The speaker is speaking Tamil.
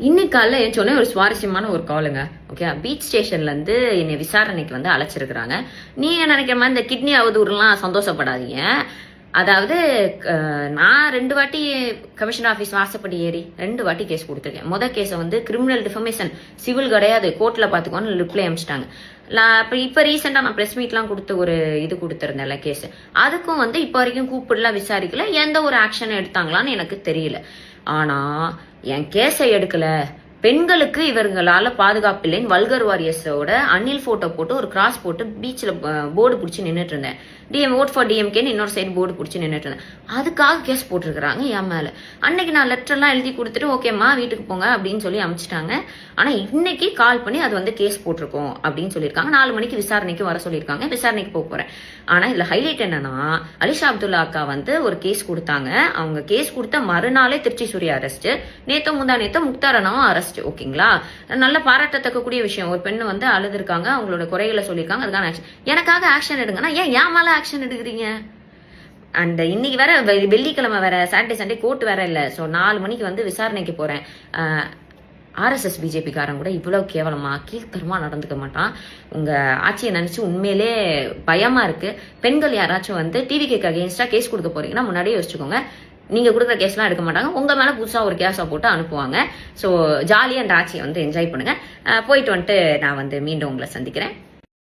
இன்னைக்கு காலைல என் சொன்ன ஒரு சுவாரஸ்யமான ஒரு காலுங்க. ஓகே, பீச் ஸ்டேஷன்ல இருந்து என்னை விசாரணைக்கு வந்து அழைச்சிருக்கிறாங்க. நீங்க நினைக்கிற மாதிரி இந்த கிட்னி அவதூறுலாம் சந்தோஷப்படாதீங்க. அதாவது நான் 2 வாட்டி கமிஷனர் ஆஃபீஸ் வாசப்படி ஏறி 2 வாட்டி கேஸ் கொடுத்துருக்கேன். மொதல் கேஸை வந்து கிரிமினல் டிஃபமேஷன், சிவில் கிடையாது, கோர்ட்ல பாத்துக்கோன்னு ரிப்ளை அமிச்சிட்டாங்க. இப்ப ரீசெண்டா நான் பிரஸ் மீட்லாம் கொடுத்து ஒரு இது கொடுத்துருந்தேன்ல கேஸ், அதுக்கும் வந்து இப்ப வரைக்கும் கூப்பிடலாம், விசாரிக்கல, எந்த ஒரு ஆக்ஷன் எடுத்தாங்களான்னு எனக்கு தெரியல. ஆனா என் கேஸை எடுக்கல, பெண்களுக்கு இவர்களால பாதுகாப்பு இல்லைன்னு வல்கர் வாரியர்ஸோட அனில் போட்டோ போட்டு ஒரு கிராஸ் போட்டு பீச்சில் போர்டு பிடிச்சி நின்றுட்டு இருந்தேன். ஓட் ஃபார் டிஎம்கேன்னு இன்னொரு சைடு போர்டு பிடிச்சி நின்றுட்டு இருந்தேன். அதுக்காக கேஸ் போட்டிருக்கிறாங்க என் மேல. அன்னைக்கு நான் லெட்டர்லாம் எழுதி கொடுத்துட்டு ஓகேம்மா வீட்டுக்கு போங்க அப்படின்னு சொல்லி அனுப்பிச்சிட்டாங்க. ஆனா இன்னைக்கு கால் பண்ணி அது வந்து கேஸ் போட்டிருக்கோம் அப்படின்னு சொல்லியிருக்காங்க. 4 மணிக்கு விசாரணைக்கு வர சொல்லியிருக்காங்க. விசாரணைக்கு போக போறேன். ஆனா இதுல ஹைலைட் என்னன்னா, அலிஷா அப்துல்லா அக்கா வந்து ஒரு கேஸ் கொடுத்தாங்க. அவங்க கேஸ் கொடுத்த மறுநாளே திருச்சி சூர்யா அரெஸ்ட், நேத்தோ முந்தா நேத்தோ முக்தாரனாவும் அரெஸ்ட். ஓகேங்களா, நல்ல பாராட்டத்தக்க கூடிய விஷயம். ஒரு பெண்ணு வந்து அழுதுருக்காங்க, அவங்களோட குறைகளை சொல்லியிருக்காங்க, அதுக்கான ஆக்ஷன். எனக்காக ஆக்ஷன் எடுங்கன்னா ஏன் மேல ஆக்ஷன் எடுக்கிறீங்க? அண்ட் இன்னைக்கு வேற வெள்ளிக்கிழமை வேற, சாட்டர்டே சண்டே கோர்ட் வேற இல்ல. ஸோ 4 மணிக்கு வந்து விசாரணைக்கு போறேன். ஆர்எஸ்எஸ் பிஜேபிக்காரன் கூட இவ்வளவு கேவலமா கீழ்த்தரமா நடந்துக்க மாட்டான். உங்க ஆட்சியை நினைச்சு உண்மையிலே பயமா இருக்கு. பெண்கள் யாராச்சும் வந்து டிவிக்கு அகேன்ஸ்டா கேஸ் கொடுக்க போறீங்கன்னா முன்னாடியே யோசிச்சுக்கோங்க. நீங்க கொடுக்குற கேஸ்லாம் எடுக்க மாட்டாங்க, உங்க மேல புதுசா ஒரு கேஸா போட்டு அனுப்புவாங்க. ஸோ ஜாலியா அந்த ஆட்சியை வந்து என்ஜாய் பண்ணுங்க. போயிட்டு வந்துட்டு நான் வந்து மீண்டும் உங்களை சந்திக்கிறேன்.